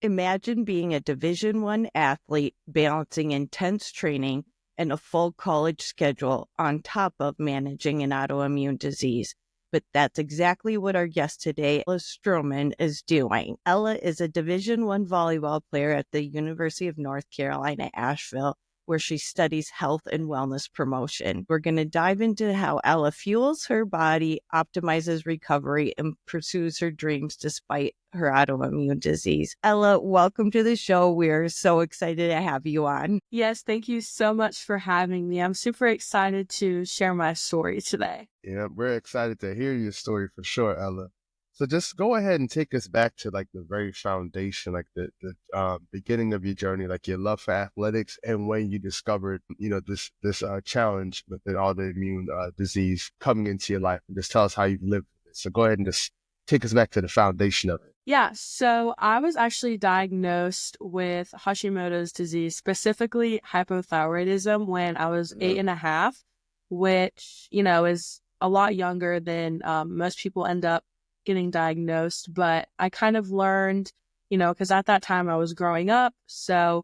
Imagine being a Division I athlete balancing intense training and a full college schedule on top of managing an autoimmune disease. But that's exactly what our guest today, Ella Stroehmann, is doing. Ella is a Division I volleyball player at the University of North Carolina, Asheville, where she studies health and wellness promotion. We're going to dive into how Ella fuels her body, optimizes recovery, and pursues her dreams despite her autoimmune disease. Ella, welcome to the show. We're so excited to have you on. Yes, thank you so much for having me. I'm super excited to share my story today. Yeah, we're excited to hear your story for sure, Ella. So just go ahead and take us back to like the very foundation, like the beginning of your journey, like your love for athletics, and when you discovered, this challenge with an autoimmune disease coming into your life. And just tell us how you've lived with it. So go ahead and just take us back to the foundation of it. Yeah, so I was actually diagnosed with Hashimoto's disease, specifically hypothyroidism, when I was 8.5, which, is a lot younger than most people end up getting diagnosed. But I kind of learned, because at that time I was growing up. So,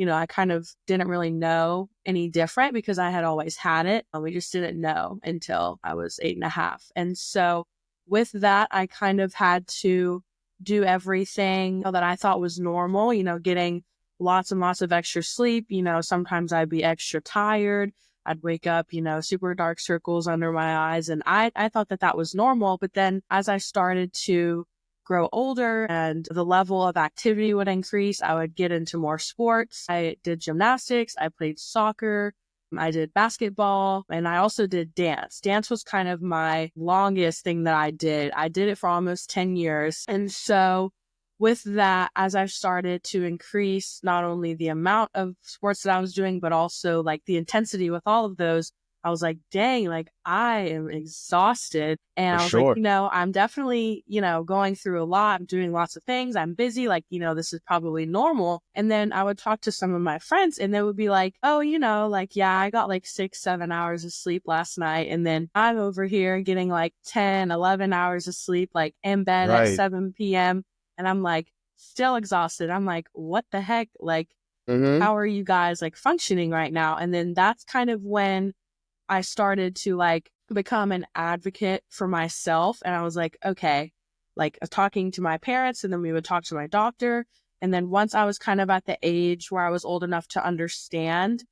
I kind of didn't really know any different because I had always had it. We just didn't know until I was 8.5. And so with that, I kind of had to do everything that I thought was normal, getting lots and lots of extra sleep. Sometimes I'd be extra tired. I'd wake up, super dark circles under my eyes. And I thought that was normal. But then as I started to grow older and the level of activity would increase, I would get into more sports. I did gymnastics. I played soccer. I did basketball, and I also did dance. Dance was kind of my longest thing that I did. I did it for almost 10 years. And so with that, as I started to increase not only the amount of sports that I was doing, but also like the intensity with all of those, I was like, dang, like I am exhausted. And For I was sure. like, I'm definitely, going through a lot. I'm doing lots of things. I'm busy. Like, this is probably normal. And then I would talk to some of my friends and they would be like, oh, yeah, I got like 6-7 hours of sleep last night. And then I'm over here getting like 10-11 hours of sleep, like in bed at 7 p.m. And I'm like, still exhausted. I'm like, what the heck? Like, how are you guys like functioning right now? And then that's kind of when I started to like become an advocate for myself. And I was like, okay, like talking to my parents, and then we would talk to my doctor. And then once I was kind of at the age where I was old enough to understand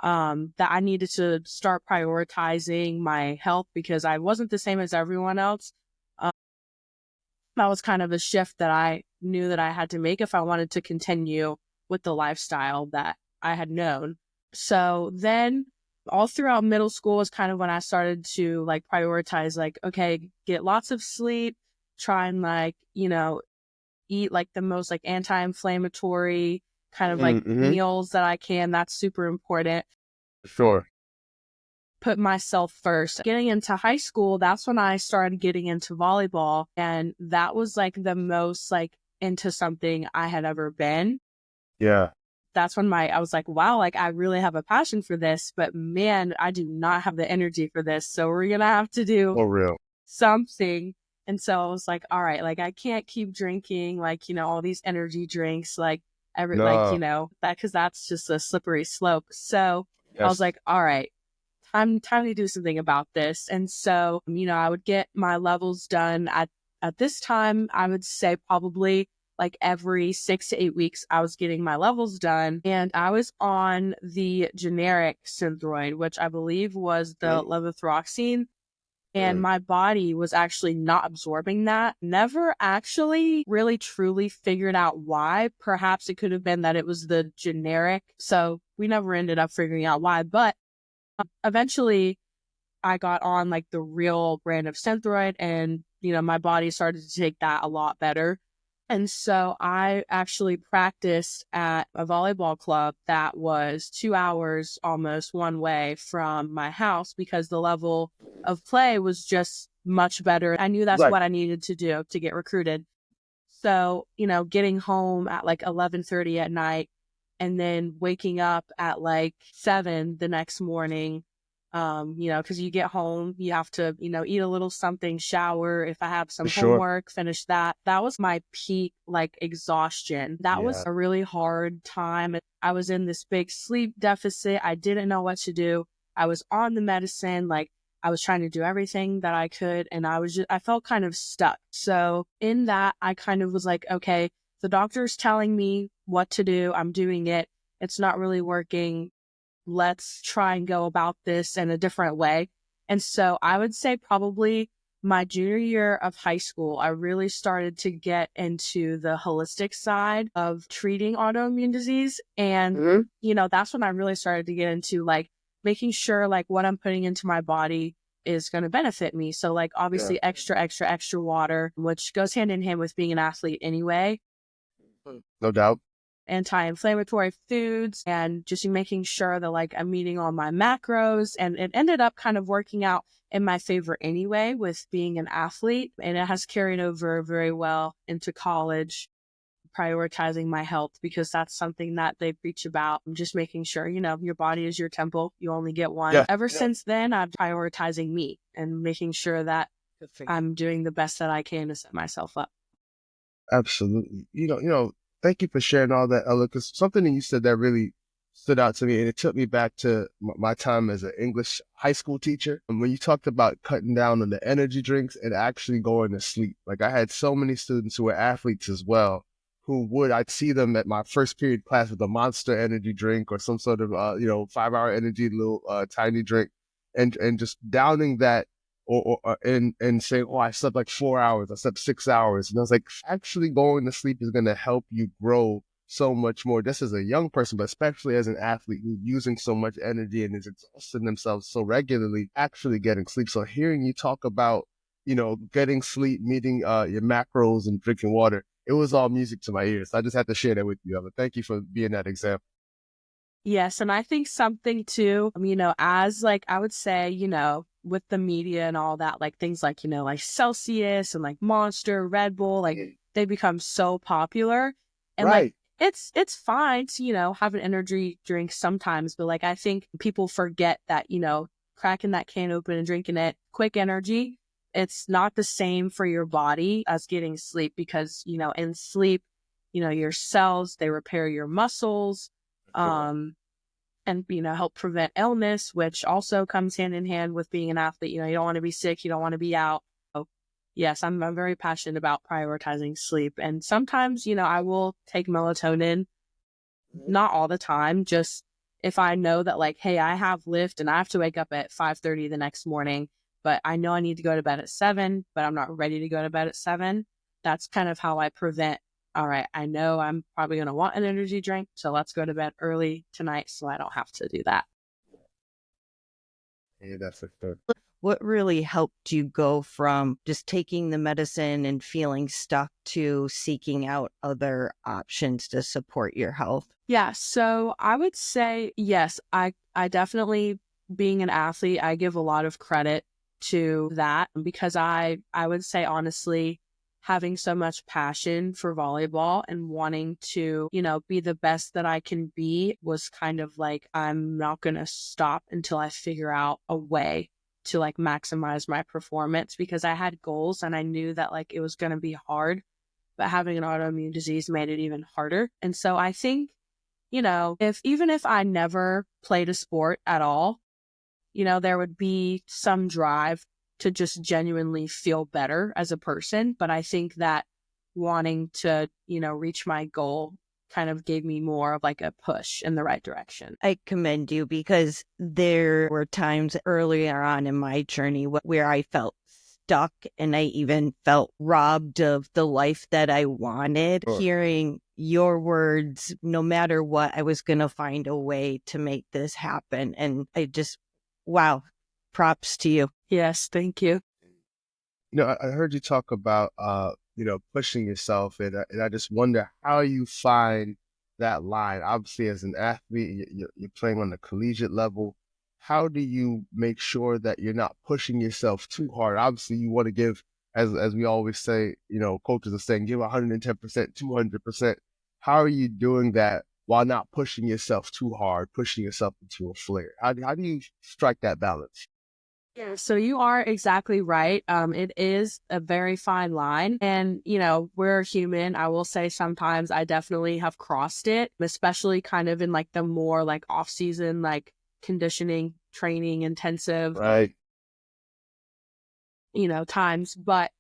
that I needed to start prioritizing my health because I wasn't the same as everyone else. That was kind of a shift that I knew that I had to make if I wanted to continue with the lifestyle that I had known. So then all throughout middle school is kind of when I started to like prioritize, like, okay, get lots of sleep, try and like, eat like the most like anti-inflammatory kind of like meals that I can. That's super important. Sure. Put myself first. Getting into high school, that's when I started getting into volleyball. And that was like the most like into something I had ever been. Yeah. That's when I was like, wow, like I really have a passion for this, but man, I do not have the energy for this. So we're going to have to do something. And so I was like, all right, like I can't keep drinking like, all these energy drinks, like that, cause that's just a slippery slope. So I was like, all right, time to do something about this. And so, I would get my levels done at this time. I would say probably like every 6 to 8 weeks, I was getting my levels done. And I was on the generic Synthroid, which I believe was the levothyroxine. And my body was actually not absorbing that. Never actually really truly figured out why. Perhaps it could have been that it was the generic. So we never ended up figuring out why. But eventually I got on like the real brand of Synthroid, and, my body started to take that a lot better. And so I actually practiced at a volleyball club that was 2 hours almost one way from my house because the level of play was just much better. I knew that's what I needed to do to get recruited. So, getting home at like 11:30 at night and then waking up at like 7 the next morning, Because you get home, you have to, eat a little something, shower. If I have some For sure. homework, finish that. That was my peak, like, exhaustion. That was Yeah. a really hard time. I was in this big sleep deficit. I didn't know what to do. I was on the medicine, like, I was trying to do everything that I could, and I felt kind of stuck. So in that, I kind of was like, okay, the doctor's telling me what to do. I'm doing it. It's not really working. Let's try and go about this in a different way. And so I would say probably my junior year of high school, I really started to get into the holistic side of treating autoimmune disease. And, that's when I really started to get into, like, making sure, like, what I'm putting into my body is going to benefit me. So, like, obviously extra water, which goes hand in hand with being an athlete anyway. No doubt. Anti-inflammatory foods, and just making sure that, like, I'm meeting all my macros. And it ended up kind of working out in my favor anyway with being an athlete. And it has carried over very well into college, prioritizing my health, because that's something that they preach about. Just making sure, your body is your temple. You only get one. Yeah. Ever since then, I'm prioritizing me and making sure that I'm doing the best that I can to set myself up. Absolutely. Thank you for sharing all that, Ella, because something that you said that really stood out to me, and it took me back to my time as an English high school teacher. And when you talked about cutting down on the energy drinks and actually going to sleep, like, I had so many students who were athletes as well, I'd see them at my first period class with a Monster energy drink or some sort of, 5-hour energy, little tiny drink, and just downing that, and saying, oh, I slept like 4 hours, I slept 6 hours. And I was like, actually going to sleep is going to help you grow so much more, just as a young person, but especially as an athlete who's using so much energy and is exhausting themselves so regularly, actually getting sleep. So hearing you talk about, getting sleep, meeting your macros and drinking water, it was all music to my ears. I just had to share that with you, Ella. Thank you for being that example. Yes. And I think something too, as, like, I would say, with the media and all that, like, things like, like Celsius and like Monster, Red Bull, like, they become so popular. And like, it's fine to, have an energy drink sometimes, but, like, I think people forget that, cracking that can open and drinking it, quick energy, it's not the same for your body as getting sleep, because, in sleep, your cells, they repair your muscles, and, help prevent illness, which also comes hand in hand with being an athlete. You don't want to be sick. You don't want to be out. So yes, I'm very passionate about prioritizing sleep. And sometimes, I will take melatonin, not all the time, just if I know that, like, hey, I have lift and I have to wake up at 5:30 the next morning, but I know I need to go to bed at 7, but I'm not ready to go to bed at 7. That's kind of how I prevent, all right, I know I'm probably going to want an energy drink, so let's go to bed early tonight so I don't have to do that. Yeah, that's a good. What really helped you go from just taking the medicine and feeling stuck to seeking out other options to support your health? Yeah, so I would say, yes, I definitely, being an athlete, I give a lot of credit to that, because I would say, honestly, having so much passion for volleyball and wanting to, be the best that I can be was kind of like, I'm not going to stop until I figure out a way to, like, maximize my performance, because I had goals and I knew that, like, it was going to be hard, but having an autoimmune disease made it even harder. And so I think, even if I never played a sport at all, there would be some drive to just genuinely feel better as a person. But I think that wanting to, reach my goal kind of gave me more of, like, a push in the right direction. I commend you, because there were times earlier on in my journey where I felt stuck and I even felt robbed of the life that I wanted. Sure. Hearing your words, no matter what, I was going to find a way to make this happen. And wow, props to you. Yes, thank you. I heard you talk about, pushing yourself, and I just wonder how you find that line. Obviously, as an athlete, you're playing on the collegiate level. How do you make sure that you're not pushing yourself too hard? Obviously, you want to give, as we always say, coaches are saying, give 110%, 200%. How are you doing that while not pushing yourself too hard, pushing yourself into a flare? How do you strike that balance? Yeah, so you are exactly right. It is a very fine line. And, we're human. I will say sometimes I definitely have crossed it, especially kind of in like the more like off season, like conditioning, training, intensive, right? Times. But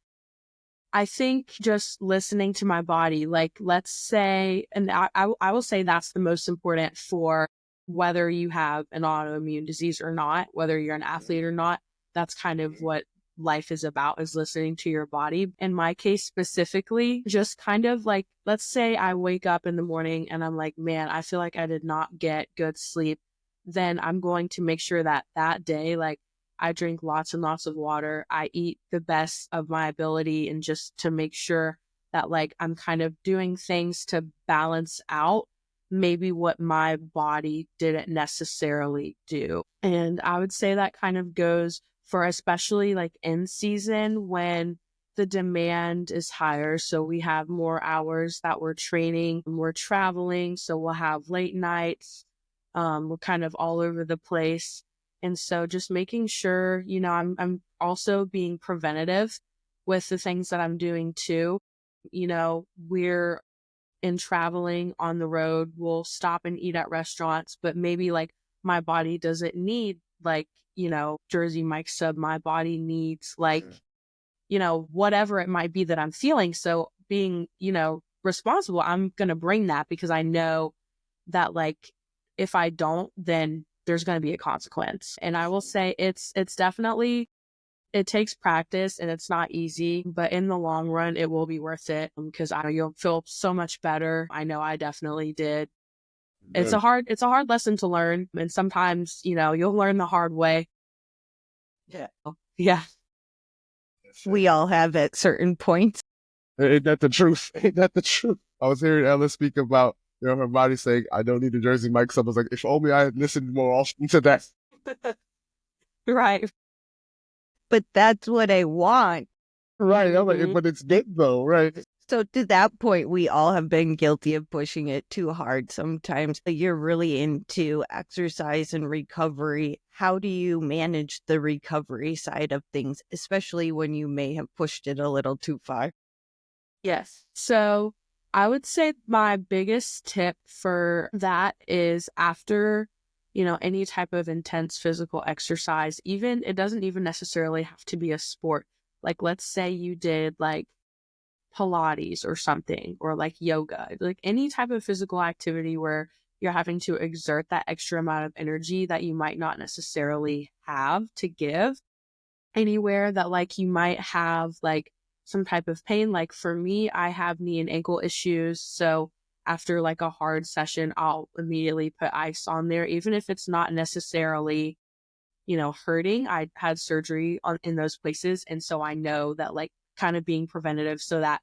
I think just listening to my body, like let's say, and I will say that's the most important for whether you have an autoimmune disease or not, whether you're an athlete or not. That's kind of what life is about, is listening to your body. In my case specifically, just kind of like, let's say I wake up in the morning and I'm like, man, I feel like I did not get good sleep. Then I'm going to make sure that that day, like, I drink lots and lots of water. I eat the best of my ability, and just to make sure that like I'm kind of doing things to balance out maybe what my body didn't necessarily do. And I would say that kind of goes for especially like in season when the demand is higher. So we have more hours that we're training, we're traveling. So we'll have late nights. We're kind of all over the place. And so just making sure, I'm also being preventative with the things that I'm doing too. We're in traveling on the road, we'll stop and eat at restaurants, but maybe like my body doesn't need like, Jersey Mike sub. My body needs like, whatever it might be that I'm feeling. So being, responsible, I'm going to bring that because I know that like, if I don't, then there's going to be a consequence. And I will say it's definitely, it takes practice and it's not easy, but in the long run, it will be worth it because I know you'll feel so much better. I know I definitely did. It's a hard lesson to learn. And sometimes, you'll learn the hard way. Yeah. Yeah. We all have at certain points. Ain't that the truth? Ain't that the truth? I was hearing Ella speak about, her body saying, I don't need a Jersey Mike sub. I was like, if only I had listened more often to that. Right. But that's what I want. Right. I'm like, but it's good though, right? So to that point, we all have been guilty of pushing it too hard sometimes. You're really into exercise and recovery. How do you manage the recovery side of things, especially when you may have pushed it a little too far? Yes. So I would say my biggest tip for that is after, any type of intense physical exercise, even it doesn't even necessarily have to be a sport. Like, let's say you did like Pilates or something, or like yoga, like any type of physical activity where you're having to exert that extra amount of energy that you might not necessarily have to give. Anywhere that like you might have like some type of pain. Like for me, I have knee and ankle issues. So after like a hard session, I'll immediately put ice on there, even if it's not necessarily, hurting. I had surgery in those places. And so I know that like kind of being preventative so that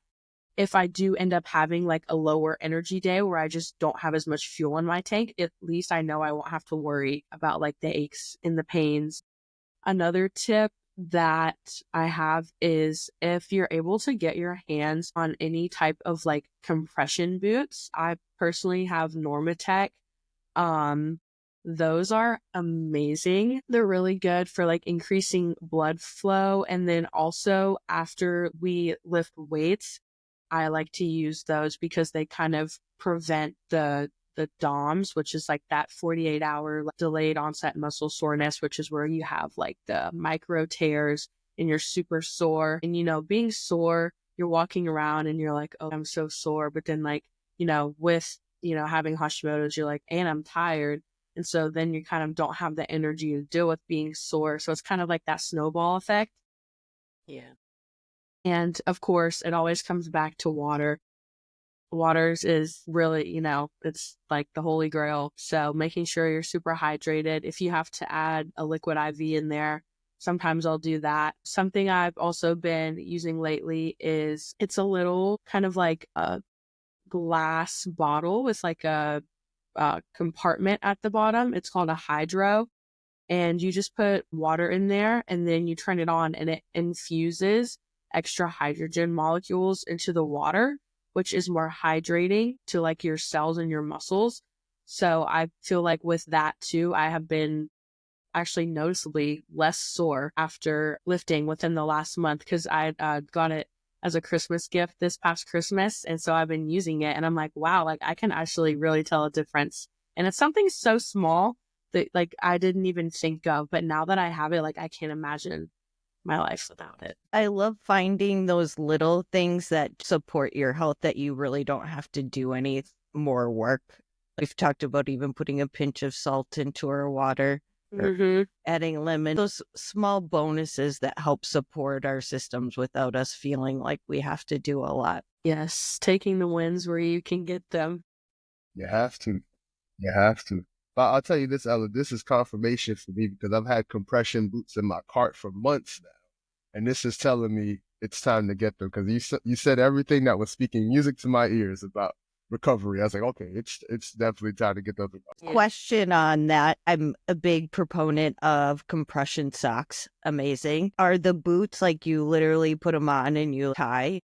if I do end up having like a lower energy day where I just don't have as much fuel in my tank, at least I know I won't have to worry about like the aches and the pains. Another tip that I have is if you're able to get your hands on any type of like compression boots. I personally have Normatec. Those are amazing. They're really good for like increasing blood flow. And then also after we lift weights, I like to use those because they kind of prevent the DOMS, which is like that 48-hour delayed onset muscle soreness, which is where you have like the micro tears and you're super sore. And, being sore, you're walking around and you're like, oh, I'm so sore. But then like, with, having Hashimoto's, you're like, and I'm tired. And so then you kind of don't have the energy to deal with being sore. So it's kind of like that snowball effect. Yeah. And of course, it always comes back to water. Waters is really, it's like the holy grail. So making sure you're super hydrated. If you have to add a liquid IV in there, sometimes I'll do that. Something I've also been using lately is it's a little kind of like a glass bottle with like a compartment at the bottom. It's called a hydro. And you just put water in there and then you turn it on and it infuses extra hydrogen molecules into the water, which is more hydrating to like your cells and your muscles. So I feel like with that too, I have been actually noticeably less sore after lifting within the last month, because I got it as a Christmas gift this past Christmas. And so I've been using it and I'm like, wow, like I can actually really tell a difference. And it's something so small that like I didn't even think of, but now that I have it, like I can't imagine my life without it. I love finding those little things that support your health that you really don't have to do any more work. We've talked about even putting a pinch of salt into our water, or adding lemon, those small bonuses that help support our systems without us feeling like we have to do a lot. Yes, taking the wins where you can get them. You have to. You have to. But I'll tell you this, Ella, this is confirmation for me because I've had compression boots in my cart for months now. And this is telling me it's time to get them, because you said everything that was speaking music to my ears about recovery. I was like, okay, it's definitely time to get those. Question on that. I'm a big proponent of compression socks. Amazing. Are the boots like you literally put them on and you tie?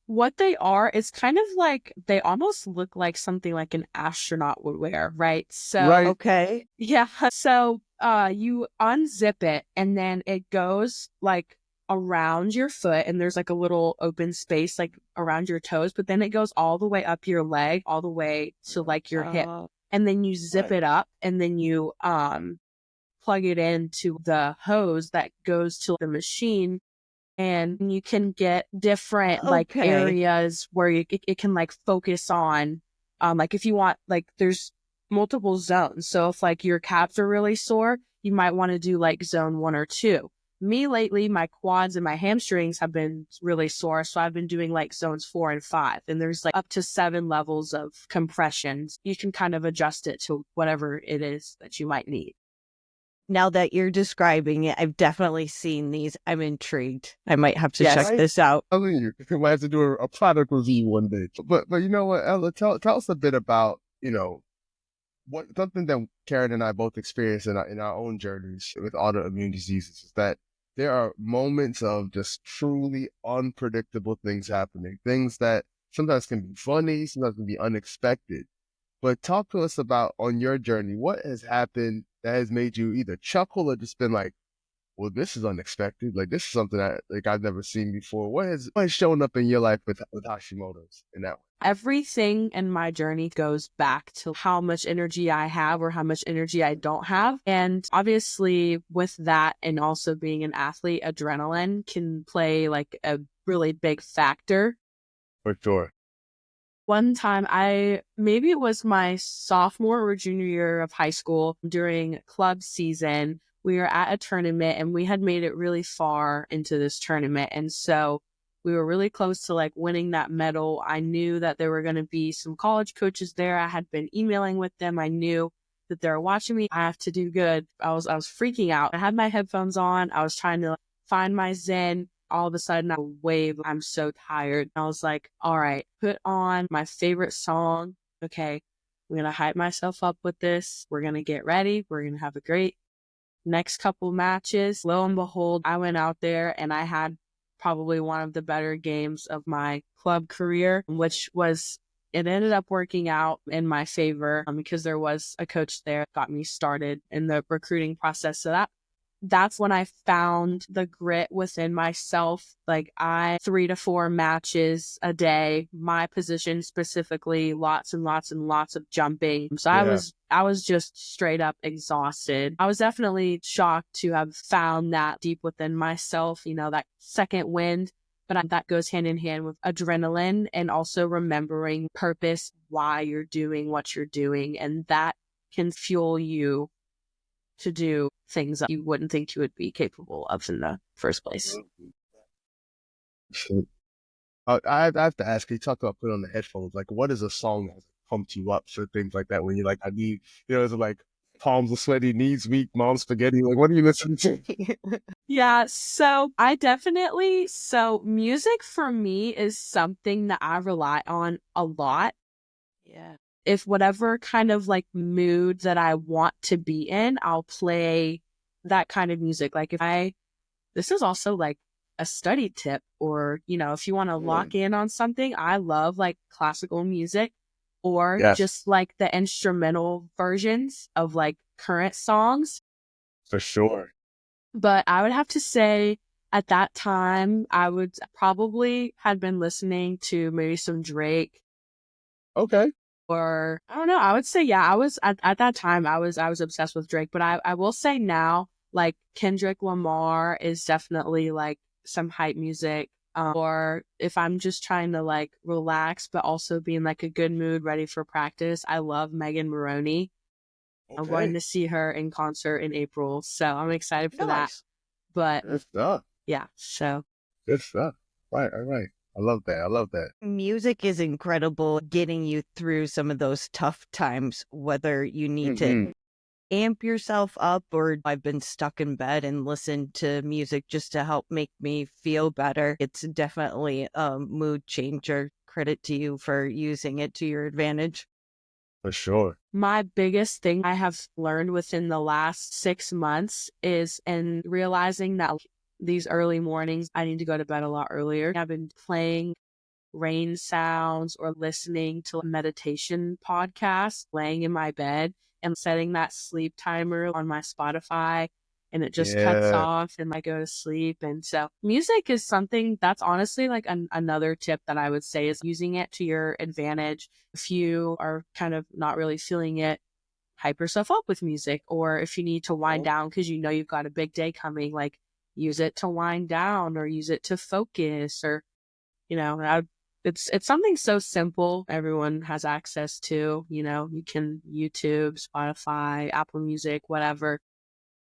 What they are is kind of like, they almost look like something like an astronaut would wear, right? So, Right. Okay. Yeah. So you unzip it and then it goes like around your foot and there's like a little open space like around your toes, but then it goes all the way up your leg, all the way to like your hip. And then you zip it up and then you plug it into the hose that goes to the machine. And you can get different like areas where it can like focus on, like if you want, like there's multiple zones. So if like your calves are really sore, you might want to do like zone 1 or 2. Me lately, my quads and my hamstrings have been really sore. So I've been doing like zones 4 and 5. And there's like up to 7 levels of compressions. You can kind of adjust it to whatever it is that you might need. Now that you're describing it, I've definitely seen these. I'm intrigued. I might have to check this out. I'm telling you, we might have to do a product review one day. But you know what, Ella, tell us a bit about, something that Karen and I both experienced in our own journeys with autoimmune diseases is that there are moments of just truly unpredictable things happening, things that sometimes can be funny, sometimes can be unexpected. But talk to us about, on your journey, what has happened that has made you either chuckle or just been like, well, this is unexpected. Like, this is something that like I've never seen before. What has shown up in your life with Hashimoto's in that way? Everything in my journey goes back to how much energy I have or how much energy I don't have. And obviously with that, and also being an athlete, adrenaline can play like a really big factor. For sure. One time maybe it was my sophomore or junior year of high school during club season, we were at a tournament and we had made it really far into this tournament. And so we were really close to like winning that medal. I knew that there were going to be some college coaches there. I had been emailing with them. I knew that they were watching me. I have to do good. I was freaking out. I had my headphones on. I was trying to find my zen. All of a sudden I wave. I'm so tired. I was like, all right, put on my favorite song. Okay, I'm going to hype myself up with this. We're going to get ready. We're going to have a great next couple matches. Lo and behold, I went out there and I had probably one of the better games of my club career, it ended up working out in my favor because there was a coach there that got me started in the recruiting process. So that's when I found the grit within myself. Like 3 to 4 matches a day, my position specifically, lots and lots and lots of jumping. So yeah. I was just straight up exhausted. I was definitely shocked to have found that deep within myself, that second wind. But that goes hand in hand with adrenaline and also remembering purpose, why you're doing what you're doing. And that can fuel you to do things that you wouldn't think you would be capable of in the first place. I have to ask, you talked about putting on the headphones. Like, what is a song that pumped you up for things like that? When you're like, I need, is it like palms are sweaty, knees weak, mom's spaghetti? Like, what are you listening to? Yeah, so music for me is something that I rely on a lot. Yeah. If whatever kind of like mood that I want to be in, I'll play that kind of music. Like this is also like a study tip, or, if you want to lock in on something, I love like classical music or just like the instrumental versions of like current songs. For sure. But I would have to say at that time, I would probably had been listening to maybe some Drake. Okay. Or I don't know. I would say, yeah, I was at that time, I was obsessed with Drake. But I will say now, like Kendrick Lamar is definitely like some hype music. Or if I'm just trying to like relax, but also be in like a good mood, ready for practice, I love Megan Maroney. Okay. I'm going to see her in concert in April, so I'm excited for that. But good stuff. Yeah, so good stuff. Right, all right. I love that. Music is incredible, getting you through some of those tough times, whether you need to amp yourself up or I've been stuck in bed and listened to music just to help make me feel better. It's definitely a mood changer. Credit to you for using it to your advantage. For sure. My biggest thing I have learned within the last 6 months is in realizing that these early mornings, I need to go to bed a lot earlier. I've been playing rain sounds or listening to a meditation podcast, laying in my bed and setting that sleep timer on my Spotify, and it just cuts off and I go to sleep. And so music is something that's honestly like another tip that I would say is using it to your advantage. If you are kind of not really feeling it, hype yourself up with music. Or if you need to wind down because you know you've got a big day coming, like use it to wind down or use it to focus. Or, you know, it's something so simple everyone has access to. You know, you can YouTube, Spotify, Apple Music, whatever.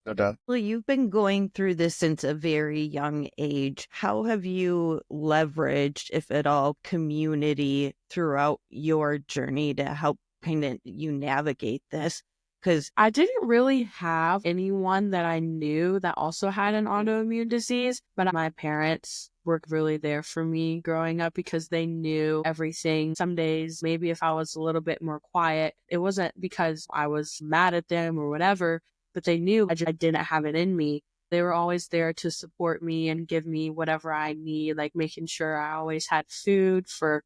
No doubt. Well, you've been going through this since a very young age. How have you leveraged, if at all, community throughout your journey to help kind of you navigate this? Because I didn't really have anyone that I knew that also had an autoimmune disease, but my parents were really there for me growing up because they knew everything. Some days, maybe if I was a little bit more quiet, it wasn't because I was mad at them or whatever, but they knew I didn't have it in me. They were always there to support me and give me whatever I need, like making sure I always had food for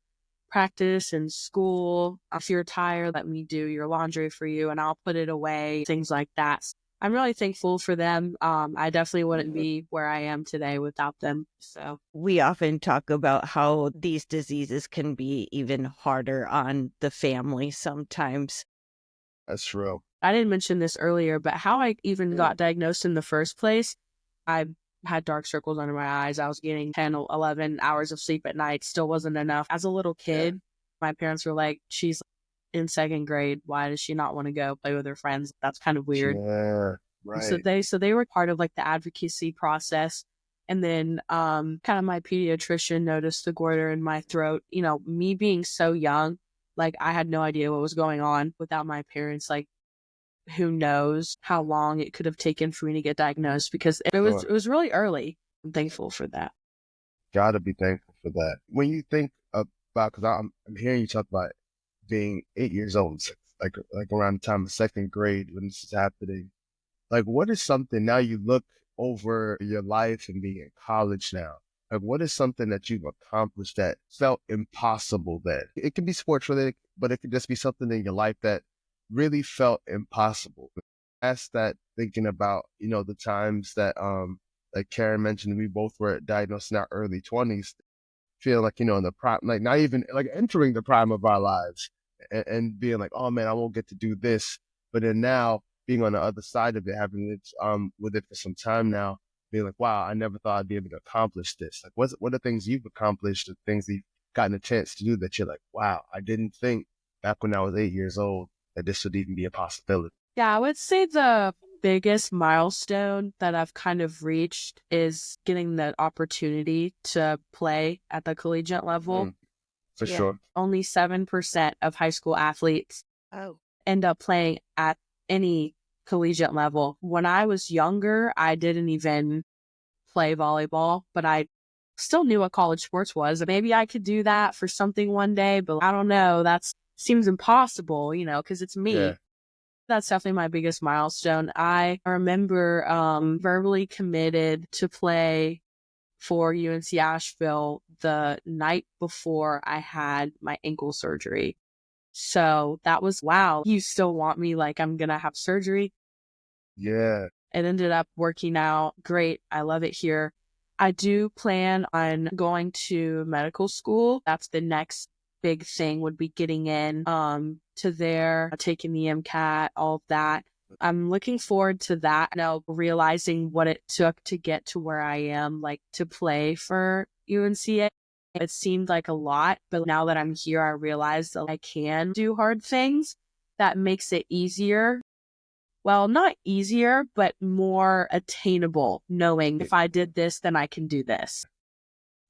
practice and school. If you're tired, let me do your laundry for you and I'll put it away, things like that. I'm really thankful for them. I definitely wouldn't be where I am today without them. So we often talk about how these diseases can be even harder on the family sometimes. That's true. I didn't mention this earlier, but how I even got diagnosed in the first place, I had dark circles under my eyes. I was getting 10 or 11 hours of sleep at night. Still wasn't enough. As a little kid, my parents were like, she's in second grade. Why does she not want to go play with her friends? That's kind of weird. Yeah, right. So they were part of like the advocacy process. And then kind of my pediatrician noticed the goiter in my throat. You know, me being so young, like I had no idea what was going on without my parents. Like, who knows how long it could have taken for me to get diagnosed because it was really early. I'm thankful for that. Gotta be thankful for that. When you think about, because I'm hearing you talk about being 8 years old, like around the time of second grade when this is happening, like what is something now you look over your life and being in college now? Like what is something that you've accomplished that felt impossible then? It can be sports related, but it could just be something in your life that really felt impossible. Ask that thinking about, you know, the times that, like Karen mentioned, we both were diagnosed in our early 20s, feel like, you know, in the prime, like not even like entering the prime of our lives and being like, oh man, I won't get to do this. But then now being on the other side of it, having it, with it for some time now, being like, wow, I never thought I'd be able to accomplish this. Like, what are things you've accomplished, the things that you've gotten a chance to do that you're like, wow, I didn't think back when I was 8 years old that this would even be a possibility? Yeah, I would say the biggest milestone that I've kind of reached is getting the opportunity to play at the collegiate level. For sure. Only 7% of high school athletes end up playing at any collegiate level. When I was younger, I didn't even play volleyball, but I still knew what college sports was. Maybe I could do that for something one day, but I don't know. That seems impossible, you know, because it's me. Yeah. That's definitely my biggest milestone. I remember verbally committed to play for UNC Asheville the night before I had my ankle surgery. So that was, wow, you still want me? Like, I'm going to have surgery. Yeah. It ended up working out great. I love it here. I do plan on going to medical school. That's the next big thing, would be getting in to there, taking the MCAT, all of that. I'm looking forward to that. Now, realizing what it took to get to where I am, like to play for UNC. It seemed like a lot, but now that I'm here, I realize that I can do hard things. That makes it easier. Well, not easier, but more attainable, knowing if I did this, then I can do this.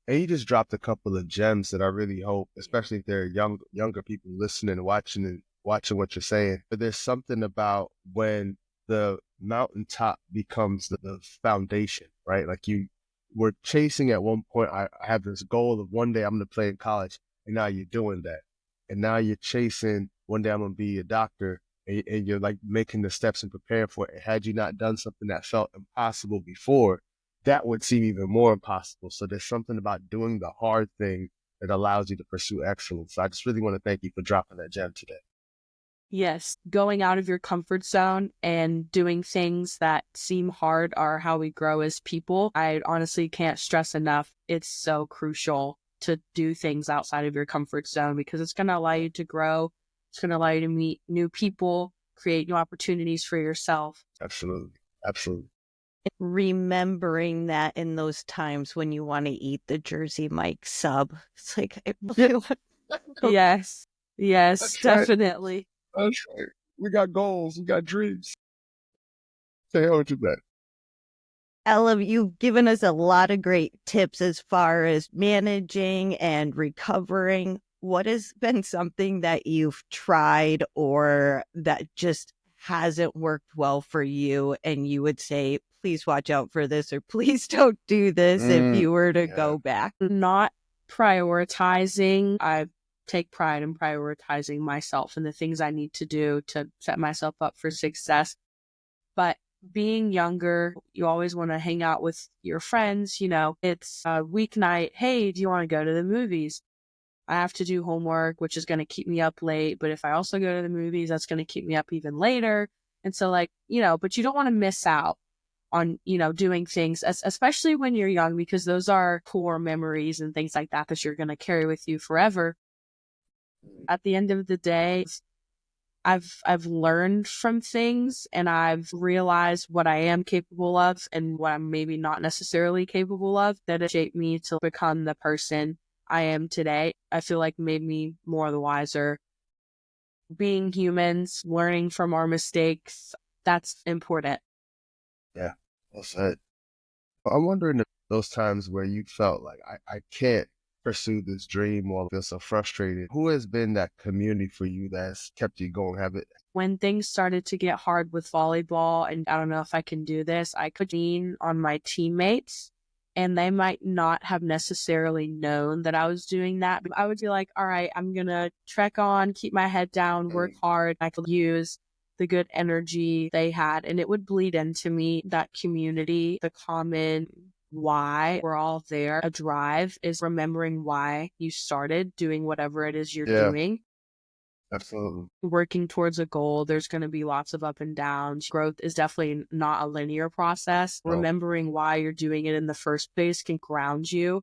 And you just dropped a couple of gems that I really hope, especially if they're younger people listening and watching what you're saying. But there's something about when the mountaintop becomes the foundation, right? Like you were chasing at one point. I have this goal of one day I'm going to play in college, and now you're doing that. And now you're chasing one day I'm going to be a doctor, and you're like making the steps and preparing for it. Had you not done something that felt impossible before, that would seem even more impossible. So there's something about doing the hard thing that allows you to pursue excellence. So I just really want to thank you for dropping that gem today. Yes, going out of your comfort zone and doing things that seem hard are how we grow as people. I honestly can't stress enough. It's so crucial to do things outside of your comfort zone, because it's going to allow you to grow. It's going to allow you to meet new people, create new opportunities for yourself. Absolutely. Absolutely. Remembering that in those times when you want to eat the Jersey Mike sub. It's like, I really want to Yes. Yes, That's definitely. Right. That's right. We got goals. We got dreams. Say how you bet. Ella, you've given us a lot of great tips as far as managing and recovering. What has been something that you've tried or that just hasn't worked well for you, and you would say, please watch out for this, or please don't do this if you were to go back? Not prioritizing. I take pride in prioritizing myself and the things I need to do to set myself up for success. But being younger, you always want to hang out with your friends. You know, it's a weeknight. Hey, do you want to go to the movies? I have to do homework, which is going to keep me up late. But if I also go to the movies, that's going to keep me up even later. And so, like, you know, but you don't want to miss out on, you know, doing things, especially when you're young, because those are core memories and things like that that you're going to carry with you forever. At the end of the day, I've learned from things, and I've realized what I am capable of and what I'm maybe not necessarily capable of, that it shaped me to become the person I am today. I feel like made me more the wiser. Being humans, learning from our mistakes, that's important. Yeah, well said. I'm wondering if those times where you felt like I can't pursue this dream or feel so frustrated, who has been that community for you that's kept you going? Have it? When things started to get hard with volleyball and I don't know if I can do this, I could lean on my teammates, and they might not have necessarily known that I was doing that. I would be like, all right, I'm going to trek on, keep my head down, work hard. I could use the good energy they had, and it would bleed into me. That community, the common why we're all there, a drive is remembering why you started doing whatever it is you're doing. Absolutely. Working towards a goal, there's going to be lots of up and downs. Growth is definitely not a linear process. Remembering why you're doing it in the first place can ground you.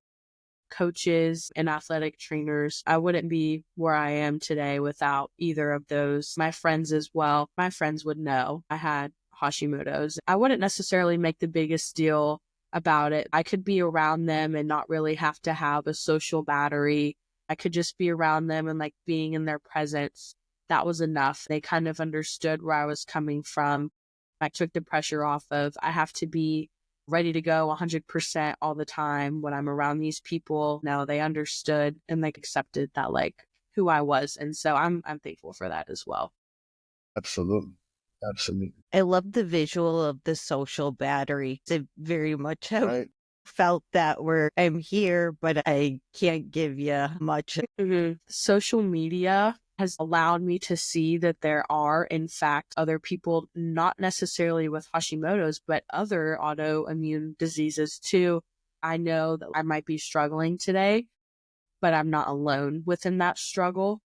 Coaches and athletic trainers, I wouldn't be where I am today without either of those. My friends as well. My friends would know I had Hashimoto's. I wouldn't necessarily make the biggest deal about it. I could be around them and not really have to have a social battery. I could just be around them and like being in their presence. That was enough. They kind of understood where I was coming from. I took the pressure off of, I have to be ready to go 100% all the time when I'm around these people. No, they understood and like accepted that, like, who I was. And so I'm thankful for that as well. Absolutely. Absolutely. I love the visual of the social battery. I very much have felt that where I'm here, but I can't give you much. Social media has allowed me to see that there are, in fact, other people, not necessarily with Hashimoto's, but other autoimmune diseases too. I know that I might be struggling today, but I'm not alone within that struggle.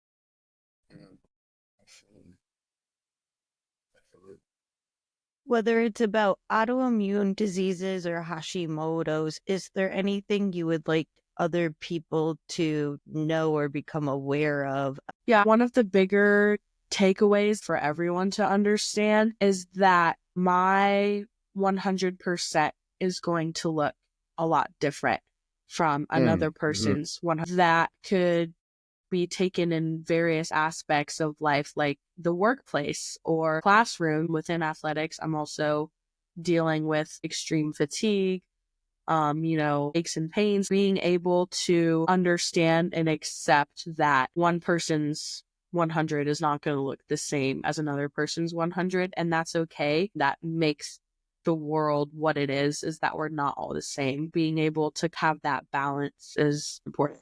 Whether it's about autoimmune diseases or Hashimoto's, is there anything you would like other people to know or become aware of? Yeah, one of the bigger takeaways for everyone to understand is that my 100% is going to look a lot different from another person's 100. That could be taken in various aspects of life, like the workplace or classroom. Within athletics, I'm also dealing with extreme fatigue, aches and pains. Being able to understand and accept that one person's 100 is not going to look the same as another person's 100, and that's okay. That makes the world what it is that we're not all the same. Being able to have that balance is important.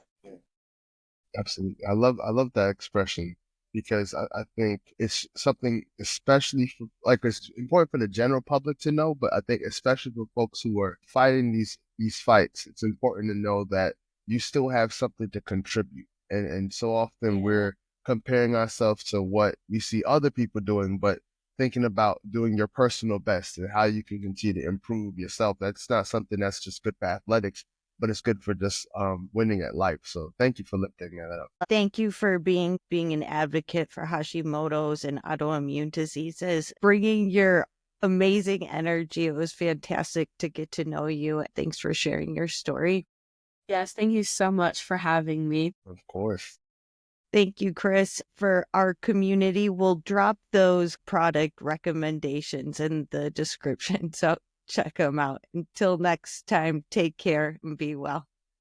Absolutely. I love that expression because I think it's something especially for, like, it's important for the general public to know, but I think especially for folks who are fighting these fights, it's important to know that you still have something to contribute. And so often we're comparing ourselves to what we see other people doing, but thinking about doing your personal best and how you can continue to improve yourself. That's not something that's just good for athletics, but it's good for just winning at life. So thank you for lifting that up. Thank you for being an advocate for Hashimoto's and autoimmune diseases, bringing your amazing energy. It was fantastic to get to know you. Thanks for sharing your story. Yes, thank you so much for having me. Of course. Thank you, Chris. For our community, we'll drop those product recommendations in the description. So check them out. Until next time, take care and be well.